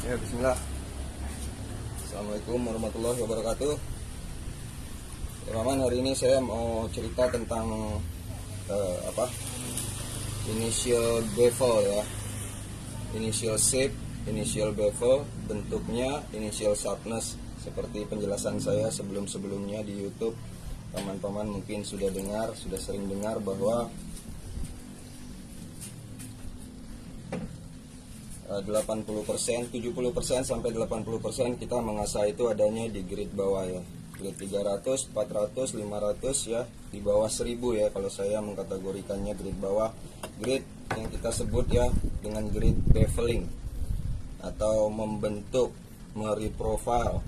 Ya, bismillah. Assalamualaikum warahmatullahi wabarakatuh. Ya, Maman, hari ini saya mau cerita tentang initial bevel ya. Initial shape, initial bevel, bentuknya, initial sharpness. Seperti penjelasan saya sebelum-sebelumnya di YouTube, paman-paman mungkin sudah dengar, sudah sering dengar bahwa 80%, 70% sampai 80% kita mengasah itu adanya di grade bawah ya. Grade 300, 400, 500 ya, di bawah 1000 ya kalau saya mengkategorikannya grade bawah. Grade yang kita sebut ya dengan grade beveling atau membentuk, mereprofile,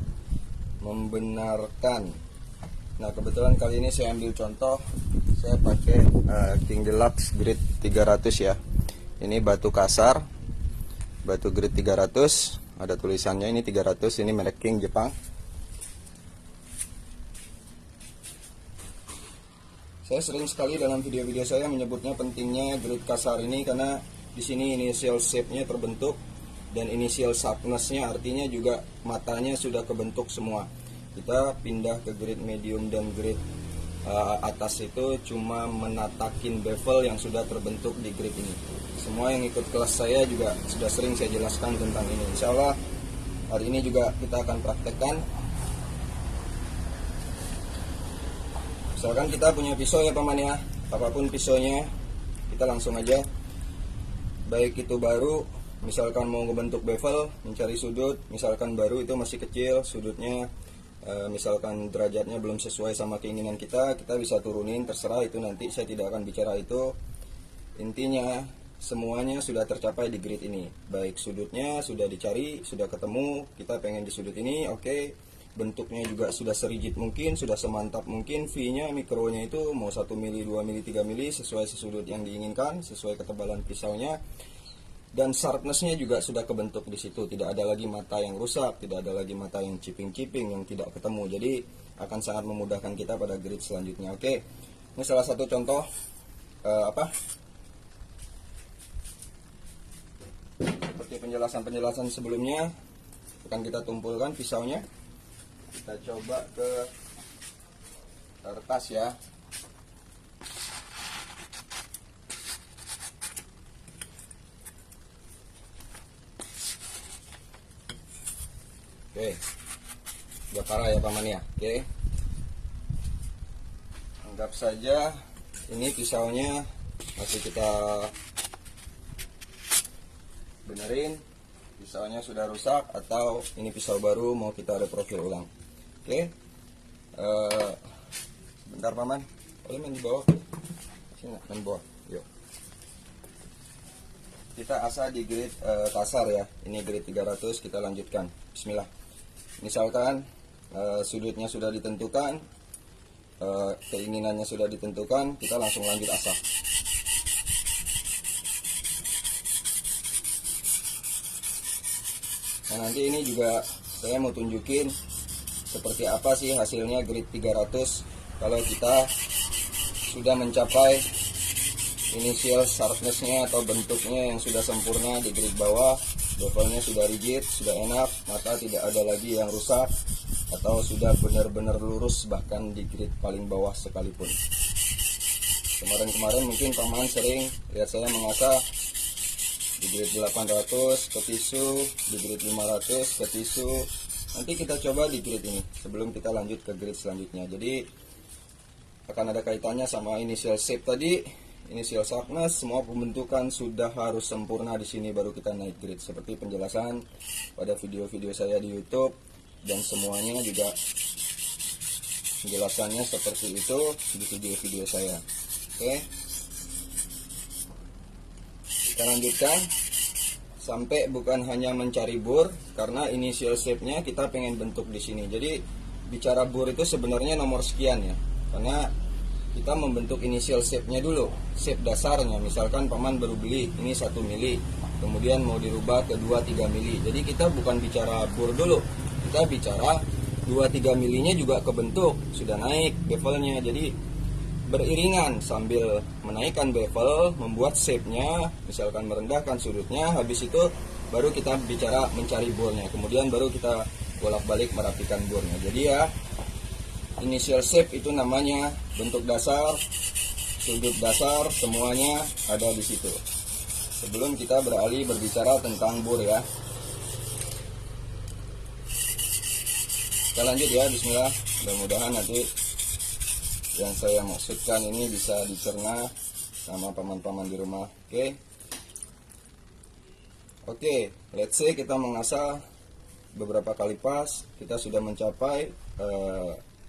membenarkan. Nah, kebetulan kali ini saya ambil contoh, saya pakai King Deluxe grade 300 ya. Ini batu kasar, batu grade 300, ada tulisannya ini 300, ini merek King Jepang. Saya sering sekali dalam video-video saya menyebutnya pentingnya grade kasar ini karena di sini initial shape-nya terbentuk dan initial sharpness-nya artinya juga matanya sudah kebentuk semua. Kita pindah ke grade medium dan grade atas itu cuma menatakin bevel yang sudah terbentuk di grade ini. Semua yang ikut kelas saya juga sudah sering saya jelaskan tentang ini. Insya Allah hari ini juga kita akan praktekkan. Misalkan kita punya pisau ya paman ya, apapun pisaunya kita langsung aja. Baik itu baru, misalkan mau ngebentuk bevel, mencari sudut, misalkan baru itu masih kecil sudutnya, misalkan derajatnya belum sesuai sama keinginan kita bisa turunin, terserah itu nanti saya tidak akan bicara itu. Intinya semuanya sudah tercapai di grid ini, baik sudutnya sudah dicari, sudah ketemu, kita pengen di sudut ini, oke. Bentuknya juga sudah serigid mungkin, sudah semantap mungkin, V-nya, mikronya itu mau 1 mili, 2 mili, 3 mili sesuai sudut yang diinginkan, sesuai ketebalan pisaunya. Dan sharpness-nya juga sudah kebentuk di situ, tidak ada lagi mata yang rusak, tidak ada lagi mata yang chipping-chipping yang tidak ketemu. Jadi akan sangat memudahkan kita pada grid selanjutnya. Oke. Ini salah satu contoh seperti penjelasan-penjelasan sebelumnya. Akan kita tumpulkan pisaunya. Kita coba ke kertas ya. Oke, udah parah ya paman ya. Oke, anggap saja ini pisaunya masih kita benerin, pisaunya sudah rusak atau ini pisau baru mau kita reprofil ulang. Oke, bentar paman, boleh main di bawah, sini main bawah, yuk. Kita asah di grade kasar ya, ini grade 300, kita lanjutkan. Bismillah. Misalkan sudutnya sudah ditentukan, keinginannya sudah ditentukan, kita langsung lanjut asah. Nah, nanti ini juga saya mau tunjukin seperti apa sih hasilnya grade 300 kalau kita sudah mencapai initial sharpness-nya atau bentuknya yang sudah sempurna di grade bawah. Bevelnya sudah rigid, sudah enak, mata tidak ada lagi yang rusak, atau sudah benar-benar lurus bahkan di grade paling bawah sekalipun. Kemarin-kemarin mungkin paman sering lihat saya mengasah di grade 800 ke tisu, di grade 500 ke tisu. Nanti kita coba di grade ini sebelum kita lanjut ke grade selanjutnya. Jadi akan ada kaitannya sama initial shape tadi. Initial sharpness, semua pembentukan sudah harus sempurna di sini baru kita naik grade. Seperti penjelasan pada video-video saya di YouTube dan semuanya juga penjelasannya seperti itu di video-video saya. Oke, kita lanjutkan sampai bukan hanya mencari bur, karena initial shape-nya kita pengen bentuk di sini. Jadi bicara bur itu sebenarnya nomor sekian ya, karena kita membentuk initial shape-nya dulu, shape dasarnya. Misalkan paman baru beli ini 1 mili, kemudian mau dirubah ke 2-3 mili. Jadi kita bukan bicara bur dulu, kita bicara 2-3 milinya juga kebentuk, sudah naik bevelnya. Jadi beriringan sambil menaikkan bevel, membuat shape-nya, misalkan merendahkan sudutnya. Habis itu baru kita bicara mencari bornya, kemudian baru kita bolak-balik merapikan bornya. Jadi ya, initial shape itu namanya bentuk dasar, sudut dasar, semuanya ada di situ. Sebelum kita beralih berbicara tentang bor ya, kita lanjut ya. Bismillah, mudah-mudahan nanti yang saya maksudkan ini bisa dicerna sama paman-paman di rumah. Oke, let's say kita mengasah beberapa kali pas, kita sudah mencapai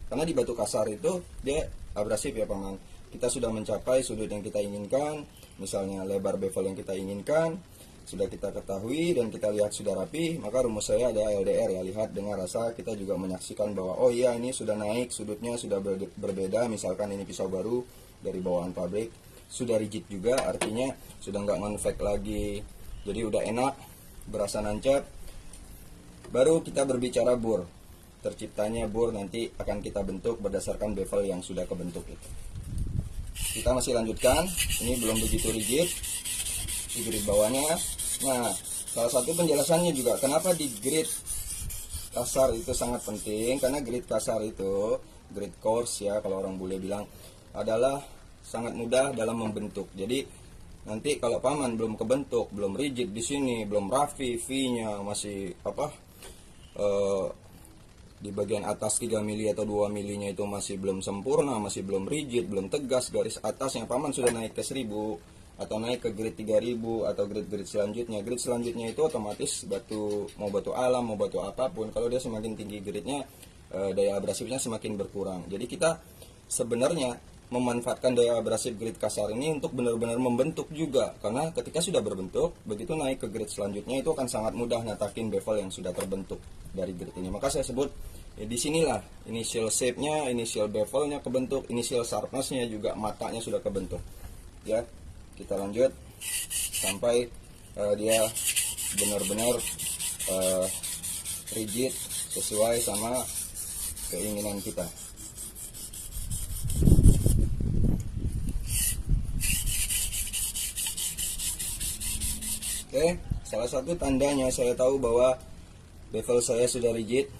karena di batu kasar itu dia abrasif ya paman. Kita sudah mencapai sudut yang kita inginkan, misalnya lebar bevel yang kita inginkan, sudah kita ketahui dan kita lihat sudah rapi, maka rumus saya ada LDR ya, lihat dengar rasa. Kita juga menyaksikan bahwa oh iya ini sudah naik, sudutnya sudah berbeda, misalkan ini pisau baru dari bawaan pabrik, sudah rigid juga, artinya sudah nggak ngonfek lagi, jadi udah enak, berasa nancap. Baru kita berbicara bor, terciptanya bor nanti akan kita bentuk berdasarkan bevel yang sudah kebentuk itu. Kita masih lanjutkan, ini belum begitu rigid di grid bawahnya. Nah, salah satu penjelasannya juga kenapa di grid kasar itu sangat penting, karena grid kasar itu, grid coarse ya kalau orang bule bilang, adalah sangat mudah dalam membentuk. Jadi nanti kalau paman belum kebentuk, belum rigid di sini, belum rapi, V-nya masih di bagian atas 3 mili atau 2 milinya itu masih belum sempurna, masih belum rigid, belum tegas, garis atasnya paman sudah naik ke 1000 atau naik ke grade 3000 atau grade selanjutnya. Grade selanjutnya itu otomatis batu, mau batu alam, mau batu apapun, kalau dia semakin tinggi grade-nya, daya abrasifnya semakin berkurang. Jadi kita sebenarnya memanfaatkan daya abrasif grade kasar ini untuk benar-benar membentuk juga, karena ketika sudah berbentuk, begitu naik ke grade selanjutnya itu akan sangat mudah natakin bevel yang sudah terbentuk dari grade ini. Maka saya sebut ya, disinilah initial shape-nya, initial bevelnya kebentuk, initial sharpness-nya juga, matanya sudah kebentuk ya. Kita lanjut sampai dia benar-benar rigid sesuai sama keinginan kita. Oke, salah satu tandanya saya tahu bahwa bevel saya sudah rigid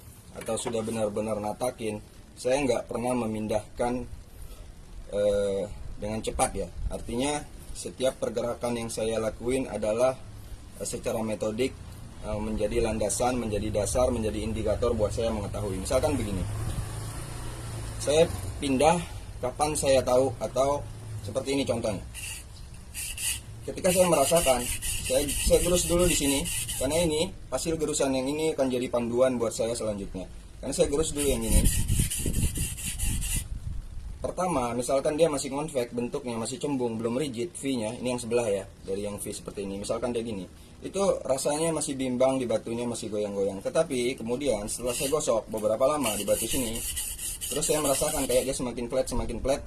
atau sudah benar-benar natakin, saya nggak pernah memindahkan dengan cepat ya. Artinya setiap pergerakan yang saya lakuin adalah secara metodik, menjadi landasan, menjadi dasar, menjadi indikator buat saya mengetahui. Misalkan begini, saya pindah kapan saya tahu, atau seperti ini contohnya. Ketika saya merasakan, saya gerus dulu di sini, karena ini hasil gerusan yang ini akan jadi panduan buat saya selanjutnya. Karena saya gerus dulu yang ini. Pertama, misalkan dia masih ngonvek, bentuknya masih cembung, belum rigid, V-nya, ini yang sebelah ya, dari yang V seperti ini, misalkan kayak gini, itu rasanya masih bimbang, di batunya masih goyang-goyang. Tetapi kemudian setelah saya gosok beberapa lama di batu sini, terus saya merasakan kayak dia semakin flat,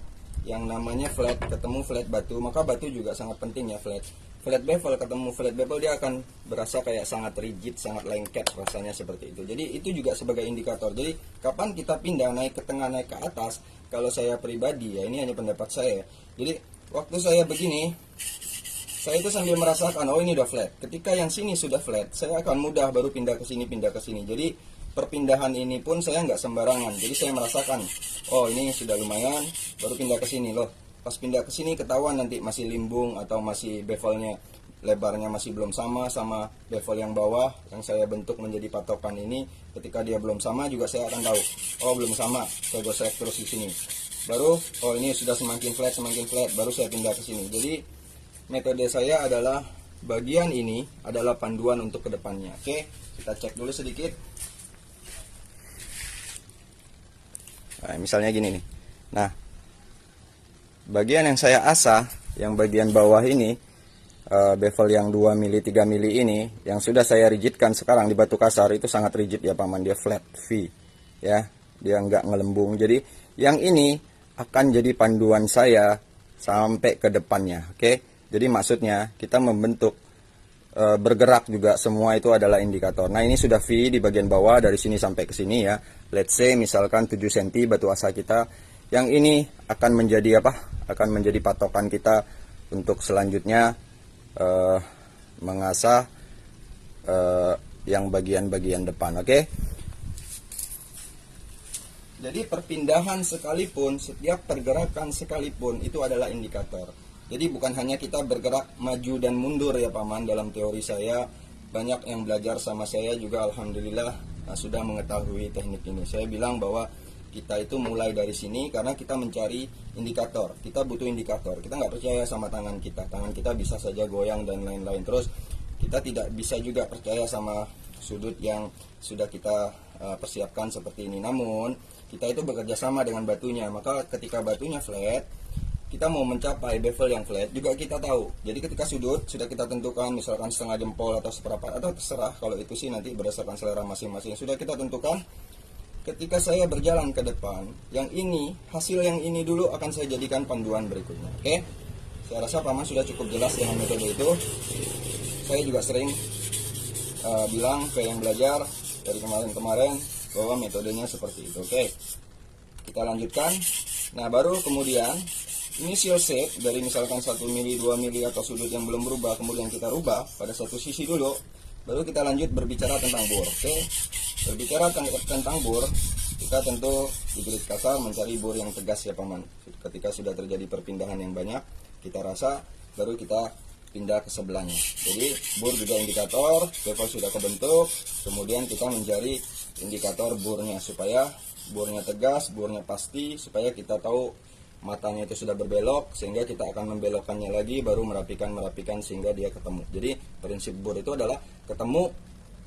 yang namanya flat ketemu flat batu, maka batu juga sangat penting ya, flat bevel ketemu flat bevel, dia akan berasa kayak sangat rigid, sangat lengket rasanya seperti itu. Jadi itu juga sebagai indikator. Jadi kapan kita pindah, naik ke tengah, naik ke atas, kalau saya pribadi ya, ini hanya pendapat saya. Jadi waktu saya begini, saya itu sambil merasakan oh ini udah flat. Ketika yang sini sudah flat, saya akan mudah baru pindah ke sini. Jadi perpindahan ini pun saya nggak sembarangan. Jadi saya merasakan oh ini sudah lumayan, baru pindah ke sini loh. Pas pindah ke sini ketahuan nanti masih limbung atau masih bevelnya lebarnya masih belum sama bevel yang bawah yang saya bentuk menjadi patokan ini. Ketika dia belum sama juga saya akan tahu oh belum sama, saya gosek terus di sini. Baru oh ini sudah semakin flat, baru saya pindah ke sini. Jadi metode saya adalah bagian ini adalah panduan untuk kedepannya. Oke, kita cek dulu sedikit. Nah, misalnya gini nih. Nah, bagian yang saya asah, yang bagian bawah ini, bevel yang 2 mili, 3 mili ini, yang sudah saya rigidkan sekarang di batu kasar, itu sangat rigid ya paman, dia flat V ya, dia nggak ngelembung. Jadi yang ini akan jadi panduan saya sampai ke depannya. Oke, jadi maksudnya kita membentuk, bergerak juga, semua itu adalah indikator. Nah ini sudah V di bagian bawah dari sini sampai ke sini ya. Let's say misalkan 7 cm batu asa kita, yang ini akan menjadi apa? Akan menjadi patokan kita untuk selanjutnya mengasah yang bagian-bagian depan. Oke. Jadi perpindahan sekalipun, setiap pergerakan sekalipun itu adalah indikator. Jadi bukan hanya kita bergerak maju dan mundur ya Paman. Dalam teori saya, banyak yang belajar sama saya juga alhamdulillah sudah mengetahui teknik ini. Saya bilang bahwa kita itu mulai dari sini karena kita mencari indikator. Kita butuh indikator. Kita nggak percaya sama tangan kita. Tangan kita bisa saja goyang dan lain-lain. Terus kita tidak bisa juga percaya sama sudut yang sudah kita persiapkan seperti ini. Namun kita itu bekerja sama dengan batunya. Maka ketika batunya flat, kita mau mencapai bevel yang flat juga kita tahu. Jadi ketika sudut sudah kita tentukan, misalkan setengah jempol atau seperempat atau terserah, kalau itu sih nanti berdasarkan selera masing-masing sudah kita tentukan. Ketika saya berjalan ke depan, yang ini, hasil yang ini dulu akan saya jadikan panduan berikutnya. Oke, saya rasa Paman sudah cukup jelas dengan metode itu. Saya juga sering bilang ke yang belajar dari kemarin-kemarin bahwa metodenya seperti itu. Oke, kita lanjutkan. Nah, baru kemudian initial shape dari misalkan 1 mili, 2 mili atau sudut yang belum berubah, kemudian kita rubah pada satu sisi dulu, baru kita lanjut berbicara tentang bor. Oke, berbicara tentang bor, kita tentu di grid kasar mencari bor yang tegas ya Paman. Ketika sudah terjadi perpindahan yang banyak, kita rasa baru kita pindah ke sebelahnya. Jadi bor juga indikator, bevel sudah kebentuk, kemudian kita mencari indikator bornya supaya bornya tegas, bornya pasti, supaya kita tahu matanya itu sudah berbelok, sehingga kita akan membelokkannya lagi, baru merapikan sehingga dia ketemu. Jadi prinsip bor itu adalah ketemu,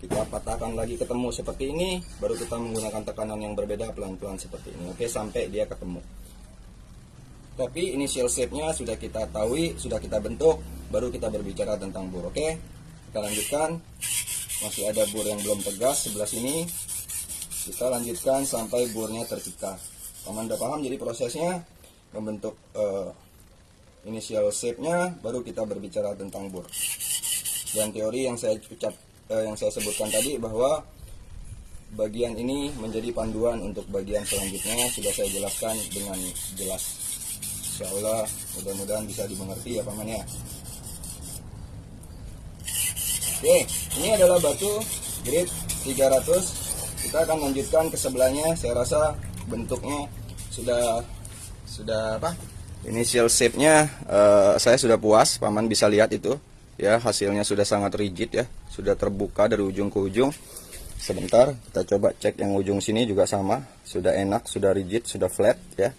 kita patahkan lagi ketemu seperti ini, baru kita menggunakan tekanan yang berbeda pelan-pelan seperti ini. Oke, sampai dia ketemu. Tapi initial shape-nya sudah kita tahu, sudah kita bentuk, baru kita berbicara tentang bor. Oke, kita lanjutkan. Masih ada bor yang belum tegas sebelah sini. Kita lanjutkan sampai bornya tercipta. Paman udah paham jadi prosesnya membentuk initial shape-nya, baru kita berbicara tentang bor. Dan teori yang saya sebutkan tadi bahwa bagian ini menjadi panduan untuk bagian selanjutnya sudah saya jelaskan dengan jelas. Insya Allah mudah-mudahan bisa dimengerti ya Paman ya. Oke, ini adalah batu grade 300. Kita akan lanjutkan ke sebelahnya. Saya rasa bentuknya sudah apa? Initial shape-nya saya sudah puas. Paman bisa lihat itu ya, hasilnya sudah sangat rigid ya, sudah terbuka dari ujung ke ujung. Sebentar, kita coba cek yang ujung sini juga sama, sudah enak, sudah rigid, sudah flat ya.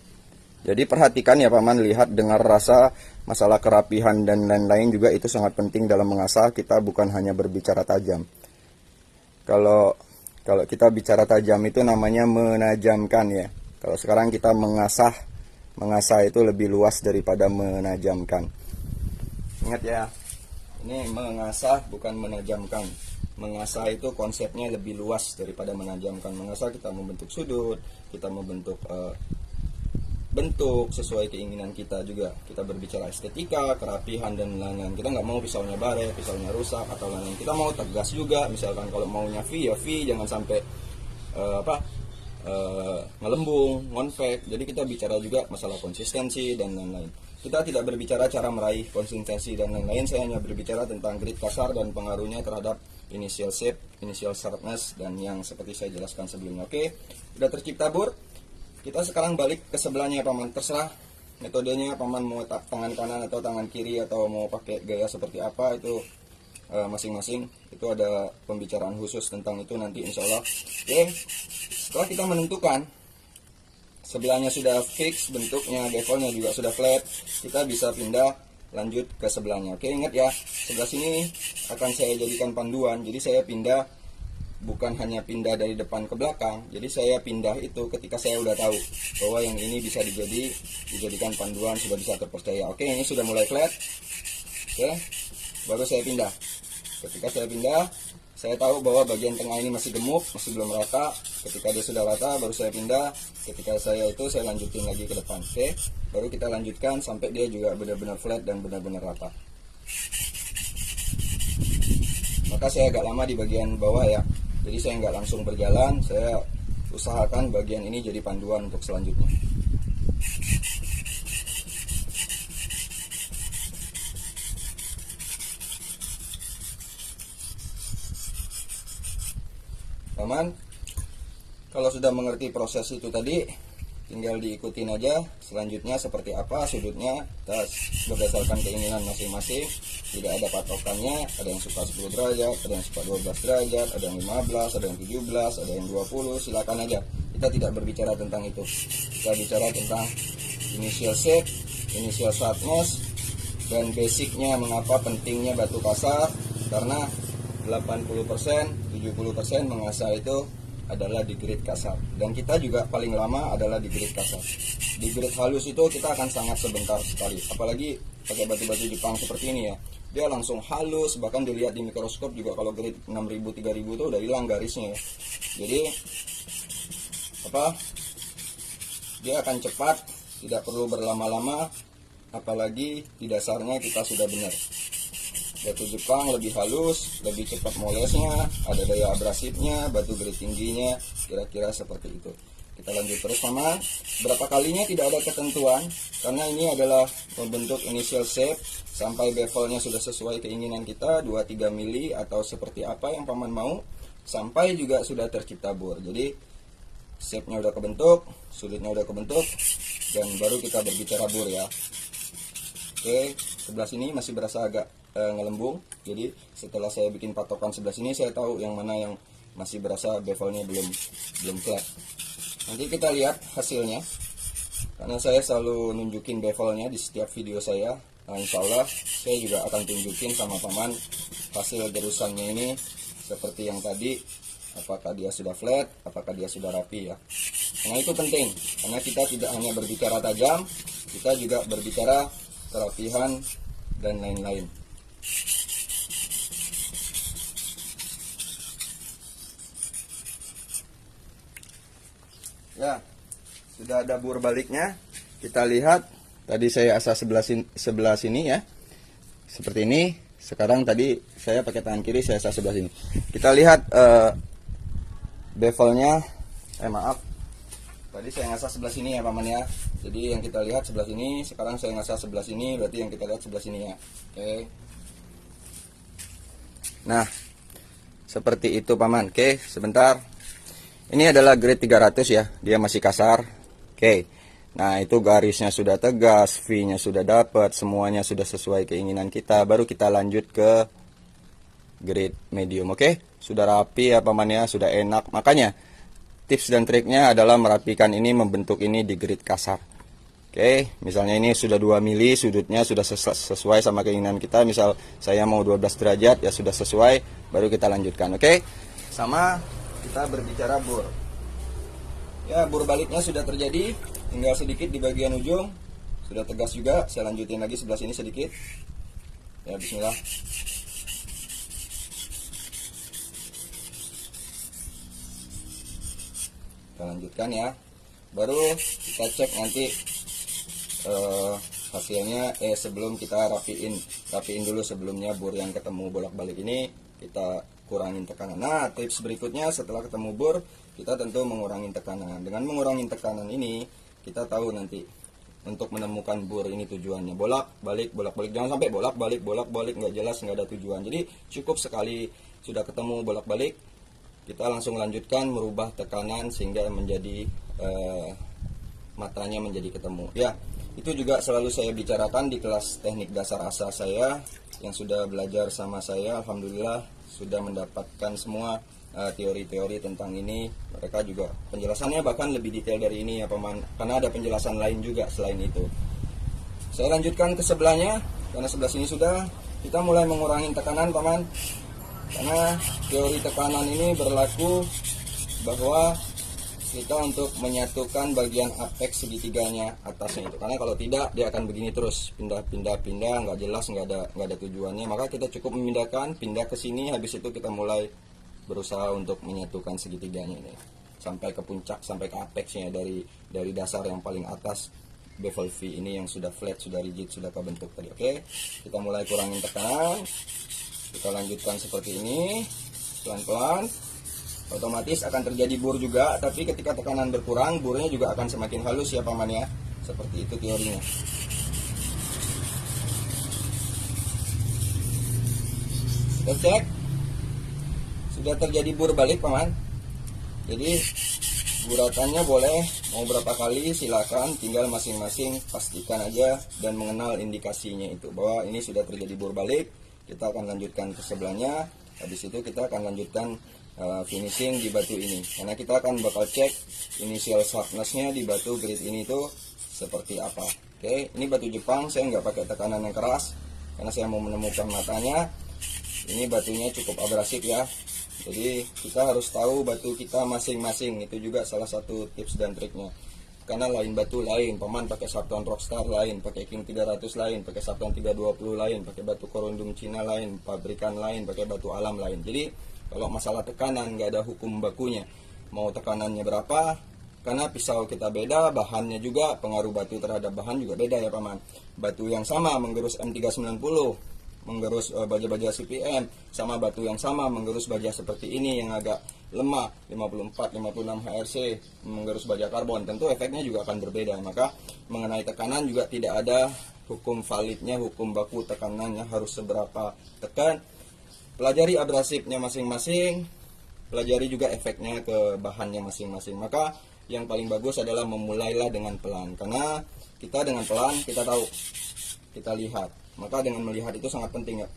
Jadi perhatikan ya Paman, lihat, dengar, rasa, masalah kerapihan dan lain-lain juga itu sangat penting dalam mengasah. Kita bukan hanya berbicara tajam. Kalau kita bicara tajam itu namanya menajamkan ya. Kalau sekarang kita mengasah itu lebih luas daripada menajamkan. Ingat ya, ini mengasah bukan menajamkan. Mengasah itu konsepnya lebih luas daripada menajamkan. Mengasah kita membentuk sudut, kita membentuk bentuk sesuai keinginan kita juga. Kita berbicara estetika, kerapihan dan lain-lain. Kita nggak mau pisaunya bare, pisaunya rusak atau lain-lain. Kita mau tegas juga. Misalkan kalau maunya V ya V, jangan sampai ngelembung, ngonvek. Jadi kita bicara juga masalah konsistensi dan lain-lain. Kita tidak berbicara cara meraih konsistensi dan lain-lain. Saya hanya berbicara tentang grid kasar dan pengaruhnya terhadap initial shape, initial sharpness, dan yang seperti saya jelaskan sebelumnya. Oke, sudah tercipta bor. Kita sekarang balik ke sebelahnya Paman. Terserah metodenya Paman mau tangan kanan atau tangan kiri atau mau pakai gaya seperti apa, itu masing-masing. Itu ada pembicaraan khusus tentang itu nanti insya Allah. Oke, setelah kita menentukan sebelahnya sudah fix, bentuknya, bevelnya juga sudah flat, kita bisa pindah lanjut ke sebelahnya. Oke, ingat ya, sebelah sini akan saya jadikan panduan. Jadi saya pindah, bukan hanya pindah dari depan ke belakang. Jadi saya pindah itu ketika saya udah tahu bahwa yang ini bisa dijadikan panduan, sudah bisa terpercaya. Oke, ini sudah mulai flat. Oke, baru saya pindah. Ketika saya pindah, saya tahu bahwa bagian tengah ini masih gemuk, masih belum rata. Ketika dia sudah rata, baru saya pindah. Ketika saya lanjutin lagi ke depan. Oke, baru kita lanjutkan sampai dia juga benar-benar flat dan benar-benar rata. Maka saya agak lama di bagian bawah ya. Jadi saya nggak langsung berjalan, saya usahakan bagian ini jadi panduan untuk selanjutnya. paman kalau sudah mengerti proses itu tadi, tinggal diikutin aja. Selanjutnya seperti apa sudutnya, kita berdasarkan keinginan masing-masing. Tidak ada patokannya, ada yang suka 10 derajat, ada yang suka 12 derajat, ada yang 15, ada yang 17, ada yang 20, silakan aja. Kita tidak berbicara tentang itu. Kita bicara tentang initial shape, initial sharpness, dan basicnya mengapa pentingnya batu kasar. Karena 80%, 70% mengasah itu adalah di grade kasar, dan kita juga paling lama adalah di grade kasar. Di grade halus itu kita akan sangat sebentar sekali, apalagi pakai batu-batu Jepang seperti ini ya, dia langsung halus, bahkan dilihat di mikroskop juga kalau grade 6000, 3000 itu udah hilang garisnya ya. Jadi dia akan cepat, tidak perlu berlama-lama, apalagi di dasarnya kita sudah benar. Batu Jepang lebih halus, lebih cepat molesnya, ada daya abrasifnya, batu grade tingginya, kira-kira seperti itu. Kita lanjut terus sama. Berapa kalinya tidak ada ketentuan, karena ini adalah membentuk initial shape sampai bevelnya sudah sesuai keinginan kita, 2-3 mili atau seperti apa yang paman mau, sampai juga sudah tercipta bor. Jadi shape-nya udah kebentuk, sudutnya udah kebentuk, dan baru kita berbicara bor ya. Oke, sebelah sini masih berasa agak ngelembung. Jadi setelah saya bikin patokan sebelah sini, saya tahu yang mana yang masih berasa bevelnya belum flat. Nanti kita lihat hasilnya, karena saya selalu nunjukin bevelnya di setiap video saya. Nah, insya Allah saya juga akan tunjukin sama paman hasil gerusannya ini seperti yang tadi, apakah dia sudah flat, apakah dia sudah rapi ya. Karena itu penting, karena kita tidak hanya berbicara tajam, kita juga berbicara kerapihan dan lain-lain. Ya, sudah ada bor baliknya. Kita lihat, tadi saya asah sebelah sini ya, seperti ini. Sekarang tadi saya pakai tangan kiri, saya asah sebelah sini. Kita lihat bevelnya, maaf, tadi saya ngasah sebelah sini ya paman ya. Jadi yang kita lihat sebelah sini, sekarang saya ngasah sebelah sini, berarti yang kita lihat sebelah sini ya. Oke. Nah, seperti itu paman. Oke, sebentar. Ini adalah grade 300 ya, dia masih kasar. Oke. Nah, itu garisnya sudah tegas, V-nya sudah dapat, semuanya sudah sesuai keinginan kita. Baru kita lanjut ke grade medium. Oke, sudah rapi ya paman ya, sudah enak. Makanya tips dan triknya adalah merapikan ini, membentuk ini di grade kasar. Oke, misalnya ini sudah 2 mili, sudutnya sudah sesuai sama keinginan kita. Misal saya mau 12 derajat, ya sudah sesuai, baru kita lanjutkan. Oke, sama kita berbicara bor. Ya, bor baliknya sudah terjadi, tinggal sedikit di bagian ujung. Sudah tegas juga, saya lanjutin lagi sebelah sini sedikit. Ya, bismillah. Kita lanjutkan ya. Baru kita cek nanti hasilnya. Sebelum kita rapiin dulu sebelumnya bor yang ketemu bolak-balik ini, kita kurangin tekanan. Nah, tips berikutnya setelah ketemu bor, kita tentu mengurangin tekanan. Dengan mengurangin tekanan ini, kita tahu nanti untuk menemukan bor ini tujuannya. Bolak-balik, jangan sampai bolak-balik, nggak jelas, nggak ada tujuan. Jadi cukup sekali sudah ketemu bolak-balik, kita langsung lanjutkan merubah tekanan sehingga menjadi matanya menjadi ketemu. Ya, itu juga selalu saya bicarakan di kelas teknik dasar asah saya yang sudah belajar sama saya. Alhamdulillah sudah mendapatkan semua teori-teori tentang ini. Mereka juga penjelasannya bahkan lebih detail dari ini ya paman, karena ada penjelasan lain juga selain itu. Saya lanjutkan ke sebelahnya, karena sebelah sini sudah. Kita mulai mengurangi tekanan paman, karena teori tekanan ini berlaku bahwa kita untuk menyatukan bagian apex segitiganya atasnya itu, karena kalau tidak dia akan begini terus, pindah, nggak jelas, nggak ada tujuannya. Maka kita cukup pindah ke sini, habis itu kita mulai berusaha untuk menyatukan segitiganya ini sampai ke puncak, sampai ke apexnya, dari dasar yang paling atas bevel V ini yang sudah flat, sudah rigid, sudah kebentuk tadi. Oke, kita mulai kurangin tekanan, kita lanjutkan seperti ini pelan-pelan. Otomatis akan terjadi bor juga, tapi ketika tekanan berkurang, bornya juga akan semakin halus ya paman ya. Seperti itu teorinya. Kita cek, sudah terjadi bor balik paman. Jadi guratannya boleh mau berapa kali silakan, tinggal masing-masing pastikan aja dan mengenal indikasinya itu bahwa ini sudah terjadi bor balik. Kita akan lanjutkan ke sebelahnya. Habis itu kita akan lanjutkan finishing di batu ini, karena kita akan bakal cek initial sharpness-nya di batu grid ini tuh seperti apa. Oke, ini batu Jepang, saya nggak pakai tekanan yang keras karena saya mau menemukan matanya. Ini batunya cukup abrasif ya, jadi kita harus tahu batu kita masing-masing. Itu juga salah satu tips dan triknya, karena lain batu lain, paman pakai Sharpton Rockstar lain, pakai King 300 lain, pakai Sharpton 320 lain, pakai batu Corundum Cina lain, pabrikan lain, pakai batu alam lain. Jadi kalau masalah tekanan nggak ada hukum bakunya, mau tekanannya berapa, karena pisau kita beda, bahannya juga, pengaruh batu terhadap bahan juga beda ya paman. Batu yang sama menggerus M390, menggerus baja-baja CPM, sama batu yang sama menggerus baja seperti ini yang agak lemah 54, 56 HRC, menggerus baja karbon, tentu efeknya juga akan berbeda. Maka mengenai tekanan juga tidak ada hukum validnya, hukum baku tekanannya harus seberapa tekan. Pelajari abrasifnya masing-masing, pelajari juga efeknya ke bahannya masing-masing. Maka yang paling bagus adalah memulailah dengan pelan, karena kita dengan pelan kita tahu, kita lihat. Maka dengan melihat itu sangat penting ya.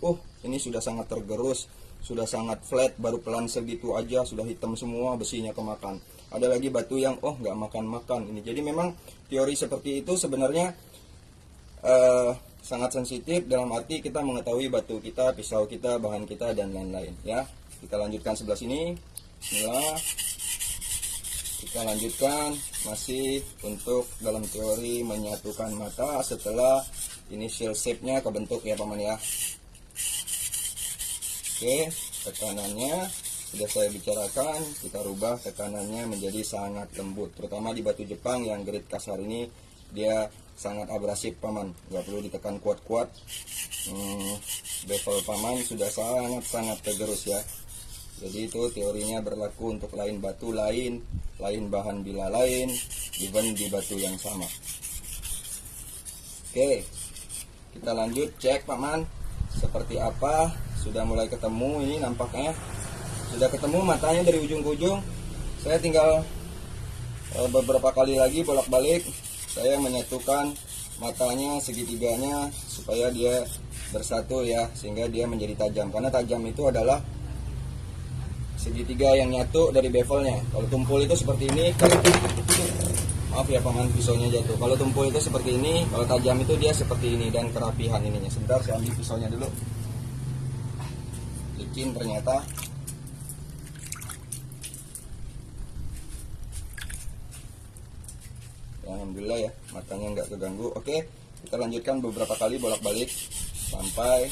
Ini sudah sangat tergerus, sudah sangat flat, baru pelan segitu aja sudah hitam semua, besinya kemakan. Ada lagi batu yang nggak makan-makan ini. Jadi memang teori seperti itu sebenarnya sangat sensitif, dalam arti kita mengetahui batu kita, pisau kita, bahan kita, dan lain-lain ya. Kita lanjutkan sebelah sini. Bismillah. Kita lanjutkan masih untuk dalam teori menyatukan mata setelah initial shape-nya kebentuk ya paman ya. Oke, tekanannya sudah saya bicarakan, kita rubah tekanannya menjadi sangat lembut, terutama di batu Jepang yang grade kasar ini dia sangat abrasif paman, nggak perlu ditekan kuat-kuat. Bevel paman sudah sangat tergerus ya. Jadi itu teorinya berlaku untuk lain batu lain bahan bila lain, even di batu yang sama. Oke, kita lanjut cek paman seperti apa. Sudah mulai ketemu, ini nampaknya sudah ketemu matanya dari ujung ke ujung. Saya tinggal beberapa kali lagi bolak-balik saya menyatukan matanya, segitiganya, supaya dia bersatu ya, sehingga dia menjadi tajam. Karena tajam itu adalah segitiga yang nyatu dari bevelnya. Kalau tumpul itu seperti ini, maaf ya paman, pisaunya jatuh. Kalau tumpul itu seperti ini, kalau tajam itu dia seperti ini, dan kerapihan ininya. Sebentar saya ambil pisaunya dulu. Licin ternyata. Alhamdulillah ya, matanya nggak keganggu. Oke, kita lanjutkan beberapa kali bolak-balik sampai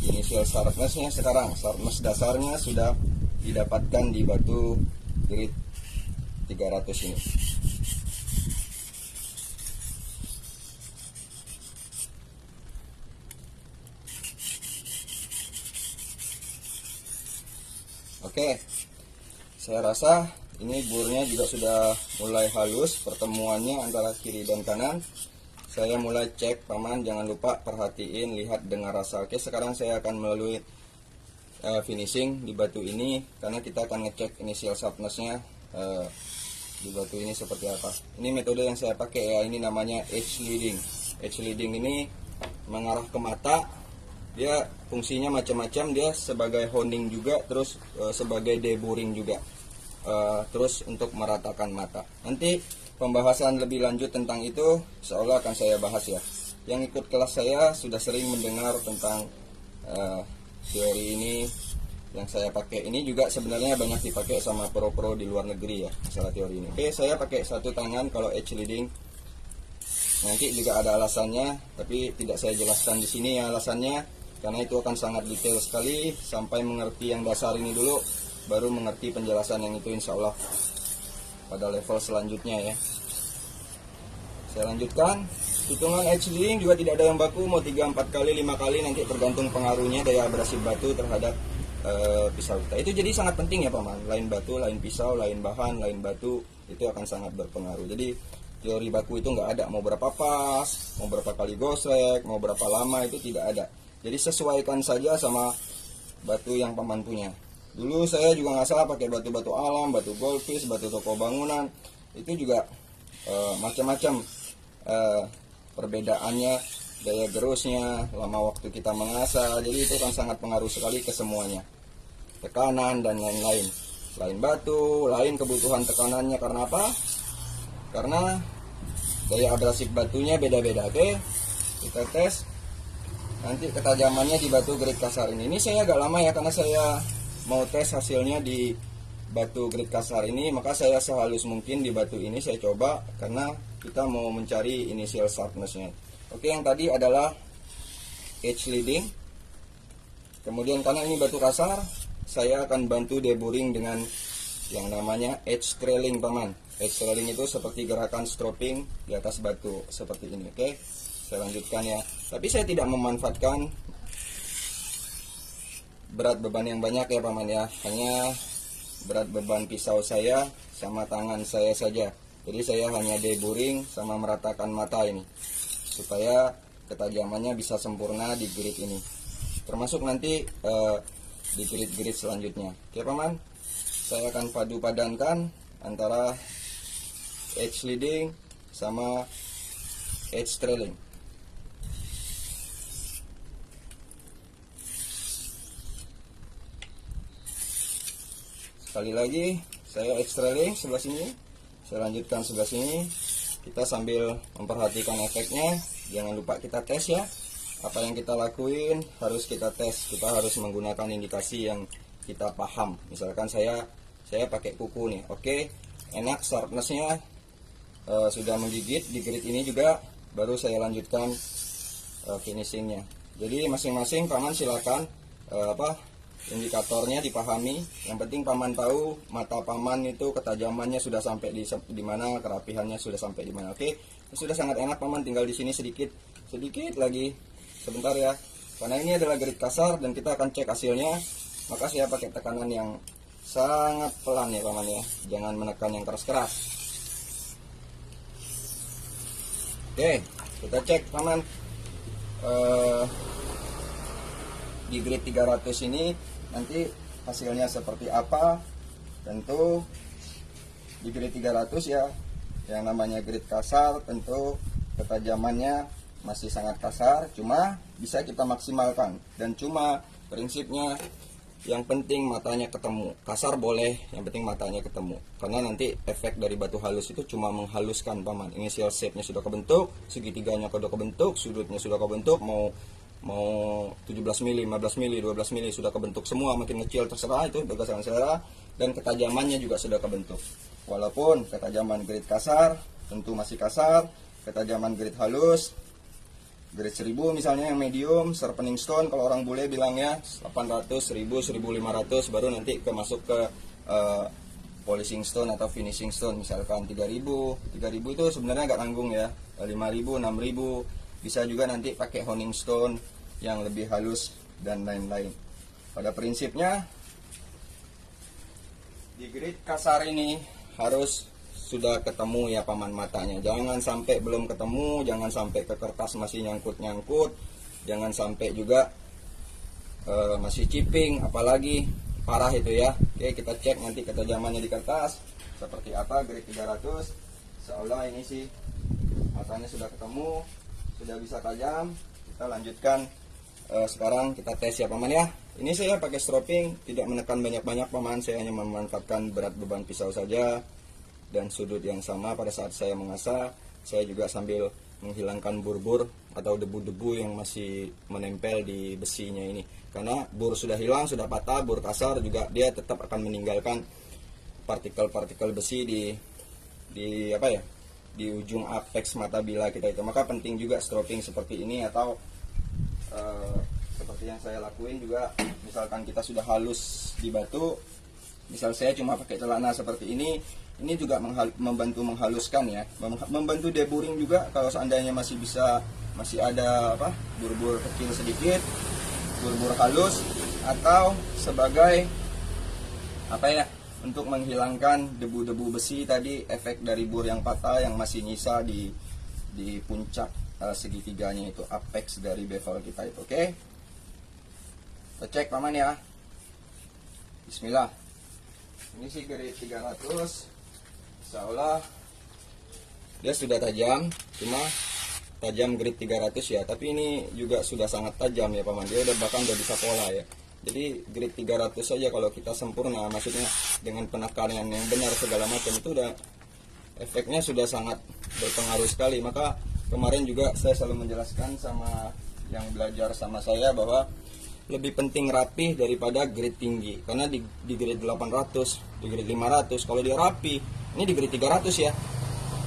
initial sharpness-nya. Sekarang sharpness dasarnya sudah didapatkan di batu grade 300 ini. Oke, saya rasa ini burnya juga sudah mulai halus pertemuannya antara kiri dan kanan. Saya mulai cek paman, jangan lupa perhatiin, lihat, dengar rasa. Oke, sekarang saya akan melalui finishing di batu ini, karena kita akan ngecek initial sharpness-nya di batu ini seperti apa. Ini metode yang saya pakai ya, ini namanya edge leading. Edge leading ini mengarah ke mata. Dia fungsinya macam-macam, dia sebagai honing juga, terus sebagai deburring juga. Terus untuk meratakan mata. Nanti pembahasan lebih lanjut tentang itu seolah akan saya bahas ya. Yang ikut kelas saya sudah sering mendengar tentang teori ini yang saya pakai. Ini juga sebenarnya banyak dipakai sama pro-pro di luar negeri ya, masalah teori ini. Oke, saya pakai satu tangan kalau edge leading. Nanti juga ada alasannya, tapi tidak saya jelaskan di sini ya alasannya, karena itu akan sangat detail sekali. Sampai mengerti yang dasar ini dulu, baru mengerti penjelasan yang itu insya Allah pada level selanjutnya ya. Saya lanjutkan. Hitungan edge leading juga tidak ada yang baku, mau 3, 4 kali, 5 kali, nanti tergantung pengaruhnya daya abrasi batu terhadap pisau kita. Itu jadi sangat penting ya paman. Lain batu, lain pisau, lain bahan, lain batu, itu akan sangat berpengaruh. Jadi teori baku itu nggak ada, mau berapa pas, mau berapa kali gosrek, mau berapa lama, itu tidak ada. Jadi sesuaikan saja sama batu yang paman punya. Dulu saya juga nggak salah pakai batu-batu alam, batu goldfish, batu toko bangunan, itu juga macam-macam perbedaannya, daya gerusnya, lama waktu kita mengasah, jadi itu kan sangat pengaruh sekali ke semuanya, tekanan dan lain-lain. Lain batu, lain kebutuhan tekanannya, karena apa? Karena daya abrasif batunya beda-beda. Oke, kita tes nanti ketajamannya di batu grade kasar ini. Ini saya agak lama ya, karena saya mau tes hasilnya di batu grade kasar ini, maka saya sehalus mungkin di batu ini saya coba, karena kita mau mencari initial sharpness-nya. Oke, yang tadi adalah edge leading. Kemudian karena ini batu kasar, saya akan bantu deburring dengan yang namanya edge trailing, paman. Edge trailing itu seperti gerakan stropping di atas batu seperti ini. Oke, saya lanjutkan ya. Tapi saya tidak memanfaatkan berat beban yang banyak ya, paman ya. Hanya berat beban pisau saya sama tangan saya saja. Jadi saya hanya deburring sama meratakan mata ini, supaya ketajamannya bisa sempurna di grid ini, termasuk nanti di grid-grid selanjutnya. Oke paman, saya akan padu padankan antara edge leading sama edge trailing. Sekali lagi, saya edge trailing sebelah sini, saya lanjutkan sebelah sini. Kita sambil memperhatikan efeknya, jangan lupa kita tes ya. Apa yang kita lakuin harus kita tes, kita harus menggunakan indikasi yang kita paham. Misalkan saya pakai kuku nih, oke, enak sharpnessnya, sudah menggigit di grid ini juga, baru saya lanjutkan finishingnya. Jadi masing-masing paman silakan indikatornya dipahami. Yang penting paman tahu mata paman itu ketajamannya sudah sampai di mana, kerapihannya sudah sampai di mana. Oke, sudah sangat enak paman, tinggal di sini sedikit lagi. Sebentar ya, karena ini adalah grid kasar dan kita akan cek hasilnya, maka saya pakai tekanan yang sangat pelan ya paman ya, jangan menekan yang keras-keras. Oke, kita cek paman, di grid 300 ini nanti hasilnya seperti apa. Tentu di grid 300 ya, yang namanya grid kasar, tentu ketajamannya masih sangat kasar, cuma bisa kita maksimalkan. Dan cuma prinsipnya yang penting matanya ketemu. Kasar boleh, yang penting matanya ketemu. Karena nanti efek dari batu halus itu cuma menghaluskan paman. Initial shape-nya sudah kebentuk, segitiganya sudah kebentuk, sudutnya sudah kebentuk, mau 17 mili, 15 mili, 12 mili sudah kebentuk semua, makin kecil terserah, itu berdasarkan selera. Dan ketajamannya juga sudah kebentuk. Walaupun ketajaman grid kasar tentu masih kasar, ketajaman grid halus grade 1000 misalnya yang medium, sharpening stone kalau orang bule bilangnya 800, 1000, 1500, baru nanti masuk ke polishing stone atau finishing stone, misalkan 3000 itu sebenarnya agak tanggung ya, 5000, 6000, bisa juga nanti pakai honing stone yang lebih halus dan lain-lain. Pada prinsipnya di grid kasar ini harus sudah ketemu ya paman matanya, jangan sampai belum ketemu, jangan sampai ke kertas masih nyangkut-nyangkut, jangan sampai juga masih chipping, apalagi parah itu ya. Oke, kita cek nanti ketajamannya di kertas seperti apa grid 300. Seolah ini sih matanya sudah ketemu, sudah bisa tajam. Kita lanjutkan sekarang kita tes ya paman ya. Ini saya pakai stropping, tidak menekan banyak-banyak paman, saya hanya memanfaatkan berat beban pisau saja dan sudut yang sama pada saat saya mengasah. Saya juga sambil menghilangkan bur-bur atau debu-debu yang masih menempel di besinya ini, karena bur sudah hilang, sudah patah, bur kasar juga dia tetap akan meninggalkan partikel-partikel besi di ujung apex mata bila kita itu. Maka penting juga stropping seperti ini, atau seperti yang saya lakuin juga, misalkan kita sudah halus di batu, misal saya cuma pakai celana seperti ini juga membantu menghaluskan ya, membantu deburring juga. Kalau seandainya masih ada bur-bur kecil sedikit, bur-bur halus, atau sebagai untuk menghilangkan debu-debu besi tadi, efek dari bur yang patah yang masih nyisa di puncak segitiganya itu, apex dari bevel kita itu. Oke, kita cek paman ya. Bismillah. Ini sih grit 300. Insya dia sudah tajam, cuma tajam grit 300 ya, tapi ini juga sudah sangat tajam ya paman. Dia udah bahkan udah bisa pola ya. Jadi grit 300 saja kalau kita sempurna, maksudnya dengan penekanan yang benar segala macam, itu udah efeknya sudah sangat berpengaruh sekali. Maka kemarin juga saya selalu menjelaskan sama yang belajar sama saya bahwa lebih penting rapih daripada grit tinggi. Karena di grit 800, di grit 500, kalau dia rapi, ini di grit 300 ya,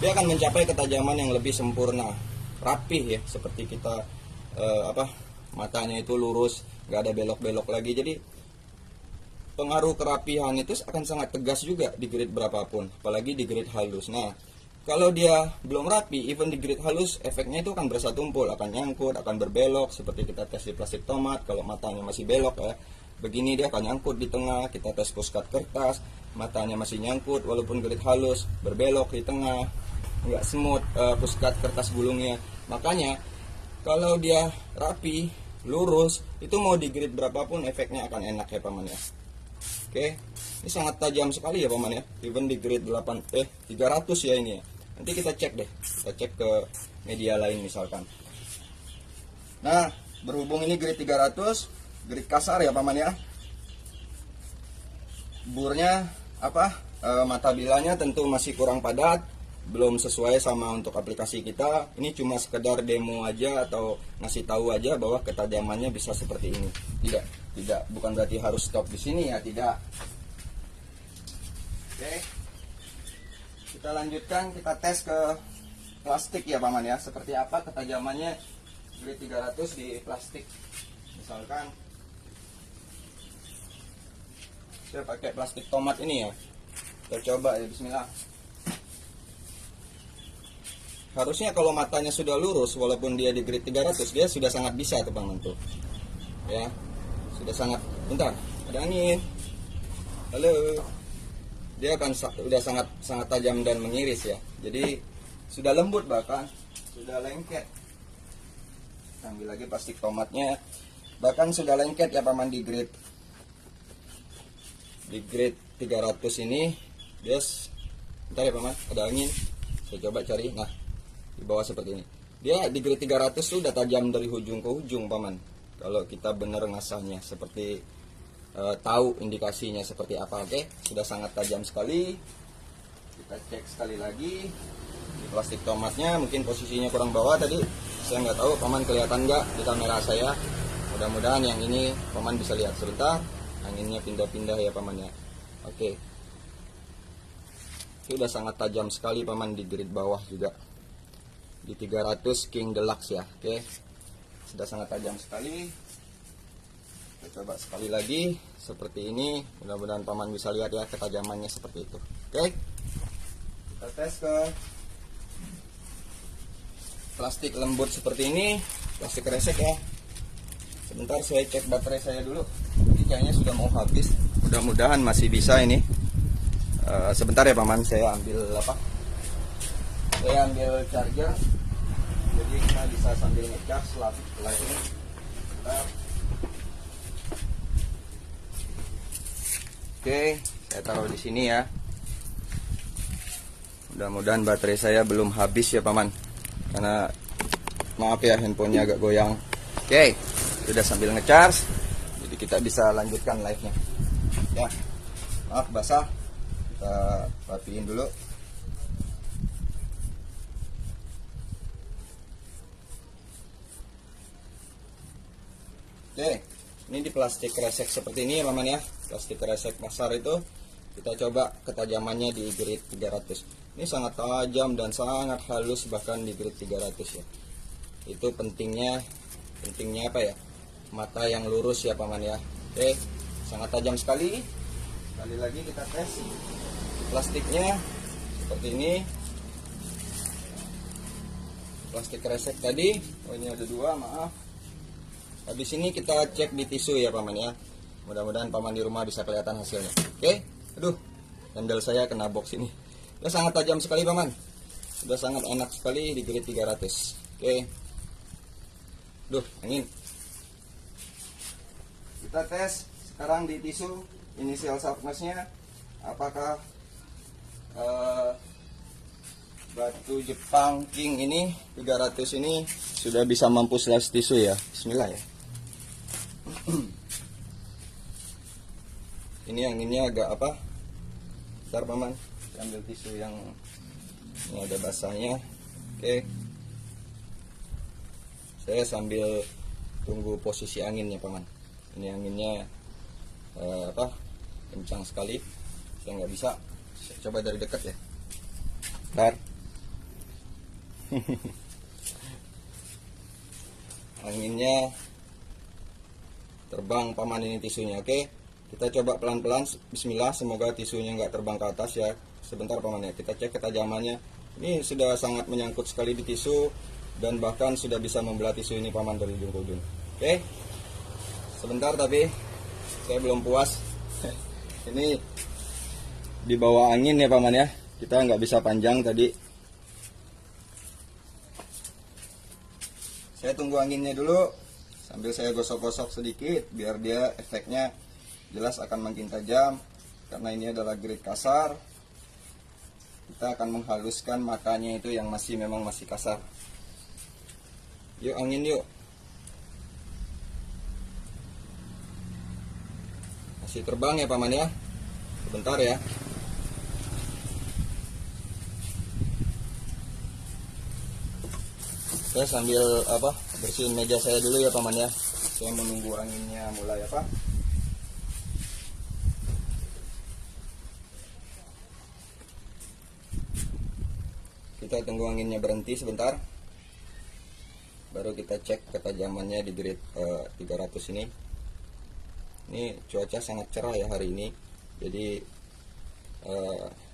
dia akan mencapai ketajaman yang lebih sempurna, rapih ya, seperti kita matanya itu lurus, nggak ada belok-belok lagi. Jadi pengaruh kerapihan itu akan sangat tegas juga di grid berapapun, apalagi di grid halus. Nah, kalau dia belum rapi, even di grid halus, efeknya itu akan berasa tumpul, akan nyangkut, akan berbelok, seperti kita tes di plastik tomat. Kalau matanya masih belok ya, begini dia akan nyangkut di tengah. Kita tes puskat kertas, matanya masih nyangkut, walaupun grid halus, berbelok di tengah, nggak smooth puskat kertas gulungnya. Makanya kalau dia rapi, lurus, itu mau di grid berapapun efeknya akan enak ya paman ya. Oke, ini sangat tajam sekali ya paman ya, even di grid 300 ya ini ya. Nanti kita cek deh, kita cek ke media lain misalkan. Nah, berhubung ini grid 300, grid kasar ya paman ya. Burnya mata bilanya tentu masih kurang padat, belum sesuai sama untuk aplikasi kita. Ini cuma sekedar demo aja atau ngasih tahu aja bahwa ketajamannya bisa seperti ini. Tidak, bukan berarti harus stop di sini ya, tidak. Oke. Kita lanjutkan, kita tes ke plastik ya paman ya. Seperti apa ketajamannya grid 300 di plastik. Misalkan saya pakai plastik tomat ini ya. Kita coba ya, bismillah. Harusnya kalau matanya sudah lurus, walaupun dia di grid 300, dia sudah sangat bisa tuh paman tuh. Ya, sudah sangat. Bentar, ada angin. Halo. Dia akan sudah sangat tajam dan mengiris ya. Jadi sudah lembut, bahkan sudah lengket. Ambil lagi plastik tomatnya. Bahkan sudah lengket ya paman di grid 300 ini. Dia bentar ya paman, ada angin. Saya coba cari. Nah, di bawah seperti ini. Dia di grid 300 tuh udah tajam dari ujung ke ujung paman. Kalau kita benar ngasahnya, seperti tahu indikasinya seperti apa. Oke, sudah sangat tajam sekali. Kita cek sekali lagi di plastik tomatnya. Mungkin posisinya kurang bawah tadi, saya nggak tahu paman kelihatan nggak di kamera saya. Mudah-mudahan yang ini paman bisa lihat sebentar. Anginnya pindah-pindah ya paman ya. Oke, ini udah sangat tajam sekali paman di grid bawah juga. Di 300 King Deluxe ya. Oke, sudah sangat tajam sekali. Kita coba sekali lagi seperti ini. Mudah-mudahan paman bisa lihat ya ketajamannya seperti itu. Oke, kita tes ke plastik lembut seperti ini, plastik resek ya. Sebentar saya cek baterai saya dulu. Ini kayaknya sudah mau habis. Mudah-mudahan masih bisa ini. Sebentar ya paman, saya ambil charger, jadi kita bisa sambil ngecas setelah ini. Oke, saya taruh di sini ya. Mudah-mudahan baterai saya belum habis ya paman, karena maaf ya handphonenya agak goyang. Oke, sudah sambil ngecas, jadi kita bisa lanjutkan live-nya. Ya, maaf basah, kita rapiin dulu. Oke, ini di plastik resek seperti ini ya paman ya. Plastik resek pasar itu kita coba ketajamannya di grid 300. Ini sangat tajam dan sangat halus bahkan di grid 300 ya. Itu pentingnya apa ya? Mata yang lurus ya paman ya. Oke, sangat tajam sekali. Sekali lagi kita tes plastiknya seperti ini. Plastik resek tadi, oh ini ada dua, maaf. Habis ini kita cek di tisu ya paman ya. Mudah-mudahan paman di rumah bisa kelihatan hasilnya. Oke, aduh, handle saya kena box ini. Sudah sangat tajam sekali paman. Sudah sangat enak sekali di grid 300. Oke. Duh, angin. Kita tes sekarang di tisu inisial sharpness-nya, apakah batu Jepang King ini 300 ini sudah bisa mampu slice tisu ya. Bismillah ya. Ini anginnya agak apa? Bentar paman, ambil tisu yang ini ada basahnya. Oke. Saya sambil tunggu posisi anginnya paman. Ini anginnya kencang sekali. Saya nggak bisa. Saya coba dari dekat ya. Bentar. Anginnya terbang paman, ini tisunya. Oke, kita coba pelan-pelan. Bismillah, semoga tisunya nggak terbang ke atas ya. Sebentar paman ya, kita cek ketajamannya. Ini sudah sangat menyangkut sekali di tisu dan bahkan sudah bisa membelah tisu ini paman dari ujung ke ujung. Oke, sebentar, tapi saya belum puas. Ini di bawah angin ya paman ya, kita nggak bisa panjang tadi. Saya tunggu anginnya dulu sambil saya gosok-gosok sedikit biar dia efeknya jelas akan makin tajam. Karena ini adalah grade kasar, kita akan menghaluskan makanya itu yang memang masih kasar. Yuk angin yuk. Masih terbang ya paman ya. Sebentar ya. Saya sambil bersihin meja saya dulu ya paman ya. Saya menunggu anginnya mulai kita tunggu anginnya berhenti sebentar, baru kita cek ketajamannya di grade 300 ini. Ini cuaca sangat cerah ya hari ini, jadi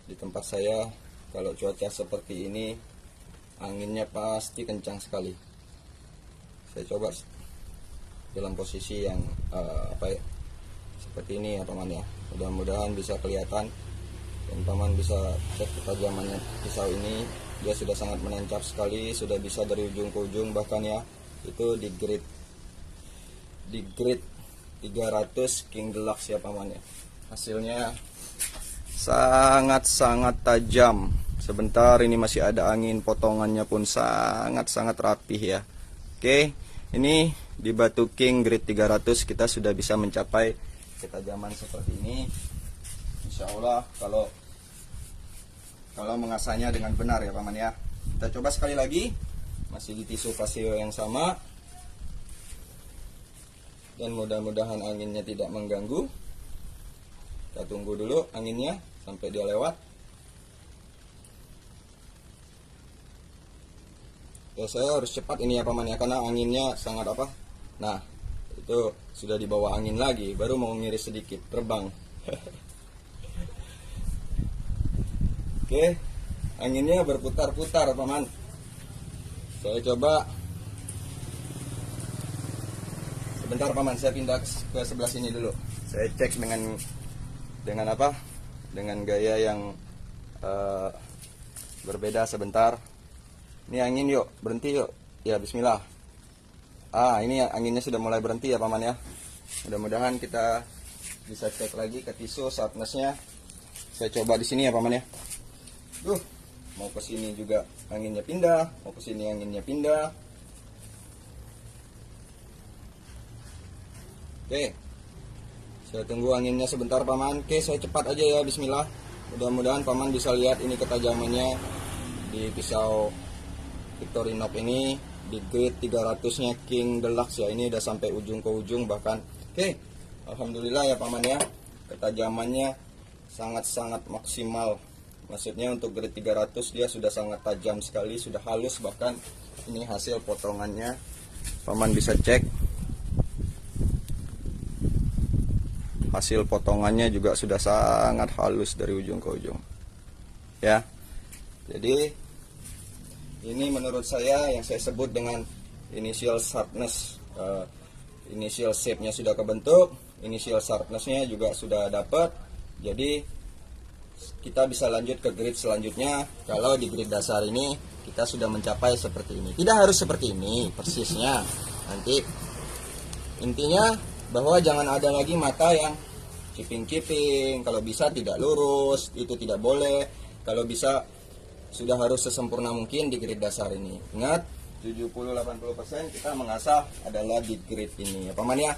di tempat saya kalau cuaca seperti ini anginnya pasti kencang sekali. Saya coba dalam posisi yang seperti ini ya paman ya. Mudah-mudahan bisa kelihatan dan paman bisa cek ketajamannya pisau ini. Dia sudah sangat menancap sekali, sudah bisa dari ujung ke ujung, bahkan ya itu di grade 300 King Deluxe ya paman ya. Hasilnya sangat-sangat tajam. Sebentar, ini masih ada angin, potongannya pun sangat-sangat rapih ya. Oke, ini di batu King grade 300 kita sudah bisa mencapai ketajaman seperti ini. Insya Allah kalau mengasahnya dengan benar ya paman ya. Kita coba sekali lagi, masih di tisu Casio yang sama, dan mudah-mudahan anginnya tidak mengganggu. Kita tunggu dulu anginnya sampai dia lewat. Ya, saya harus cepat ini ya paman ya, karena anginnya sangat nah itu sudah dibawa angin lagi, baru mau ngiris sedikit terbang. Oke, anginnya berputar-putar paman. Saya coba sebentar paman, saya pindah ke sebelah sini dulu. Saya cek dengan gaya yang berbeda sebentar. Ini angin yuk, berhenti yuk. Ya bismillah. Ini anginnya sudah mulai berhenti ya paman ya. Mudah-mudahan kita bisa cek lagi ke tisu sharpness-nya. Saya coba di sini ya paman ya. Mau ke sini juga anginnya pindah, mau ke sini anginnya pindah. Oke. Saya tunggu anginnya sebentar paman. Oke, saya cepat aja ya, bismillah. Mudah-mudahan paman bisa lihat ini ketajamannya di pisau Victorinox ini di grade 300-nya King Deluxe ya. Ini udah sampai ujung ke ujung bahkan. Oke. Alhamdulillah ya paman ya. Ketajamannya sangat-sangat maksimal. Maksudnya untuk grade 300 dia sudah sangat tajam sekali, sudah halus, bahkan ini hasil potongannya. Paman bisa cek. Hasil potongannya juga sudah sangat halus dari ujung ke ujung. Ya. Jadi ini menurut saya yang saya sebut dengan initial sharpness. Initial shape-nya sudah kebentuk, initial sharpness-nya juga sudah dapat. Jadi kita bisa lanjut ke grade selanjutnya. Kalau di grade dasar ini kita sudah mencapai seperti ini. Tidak harus seperti ini persisnya. Nanti intinya bahwa jangan ada lagi mata yang kiping-kiping, kalau bisa tidak lurus, itu tidak boleh. Kalau bisa sudah harus sesempurna mungkin di grid dasar ini. Ingat, 70-80% kita mengasah adalah di grid ini ya paman ya.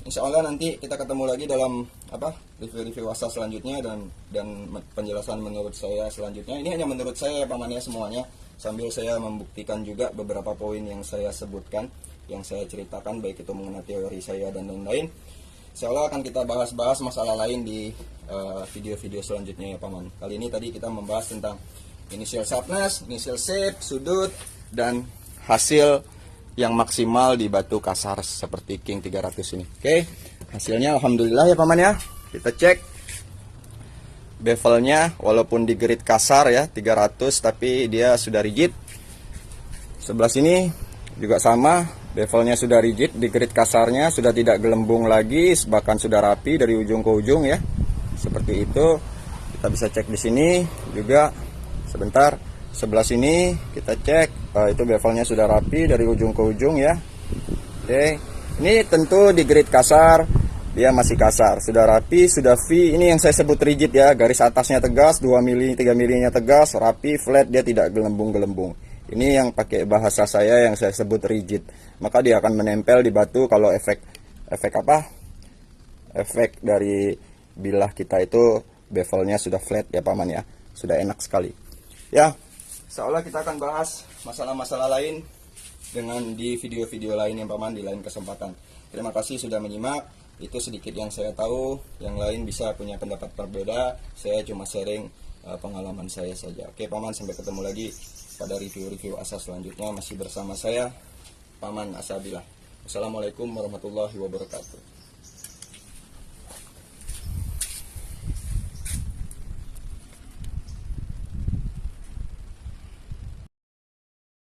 Insya Allah nanti kita ketemu lagi dalam review-review asas selanjutnya dan penjelasan menurut saya selanjutnya. Ini hanya menurut saya ya paman ya semuanya, sambil saya membuktikan juga beberapa poin yang saya sebutkan, yang saya ceritakan, baik itu mengenai teori saya dan lain-lain. Insya Allah akan kita bahas-bahas masalah lain di video-video selanjutnya ya paman. Kali ini tadi kita membahas tentang initial sharpness, initial shape, sudut, dan hasil yang maksimal di batu kasar seperti King 300 ini. Oke, hasilnya alhamdulillah ya paman ya. Kita cek bevelnya, walaupun di grid kasar ya 300, tapi dia sudah rigid. Sebelah sini juga sama, bevelnya sudah rigid, di grid kasarnya sudah tidak gelembung lagi, bahkan sudah rapi dari ujung ke ujung ya. Seperti itu. Kita bisa cek di sini juga. Sebentar. Sebelah sini kita cek, itu bevelnya sudah rapi dari ujung ke ujung ya. Oke. Ini tentu di grid kasar dia masih kasar, sudah rapi, sudah V. Ini yang saya sebut rigid ya, garis atasnya tegas, 2 mili, 3 milinya tegas, rapi, flat, dia tidak gelembung-gelembung. Ini yang pakai bahasa saya yang saya sebut rigid. Maka dia akan menempel di batu kalau efek dari bilah kita itu bevelnya sudah flat ya paman ya. Sudah enak sekali. Ya, insya Allah kita akan bahas masalah-masalah lain di video-video lain yang paman di lain kesempatan. Terima kasih sudah menyimak. Itu sedikit yang saya tahu, yang lain bisa punya pendapat berbeda. Saya cuma sharing pengalaman saya saja. Oke paman, sampai ketemu lagi pada review-review asas selanjutnya, masih bersama saya Paman Asabillah. Wassalamualaikum warahmatullahi wabarakatuh.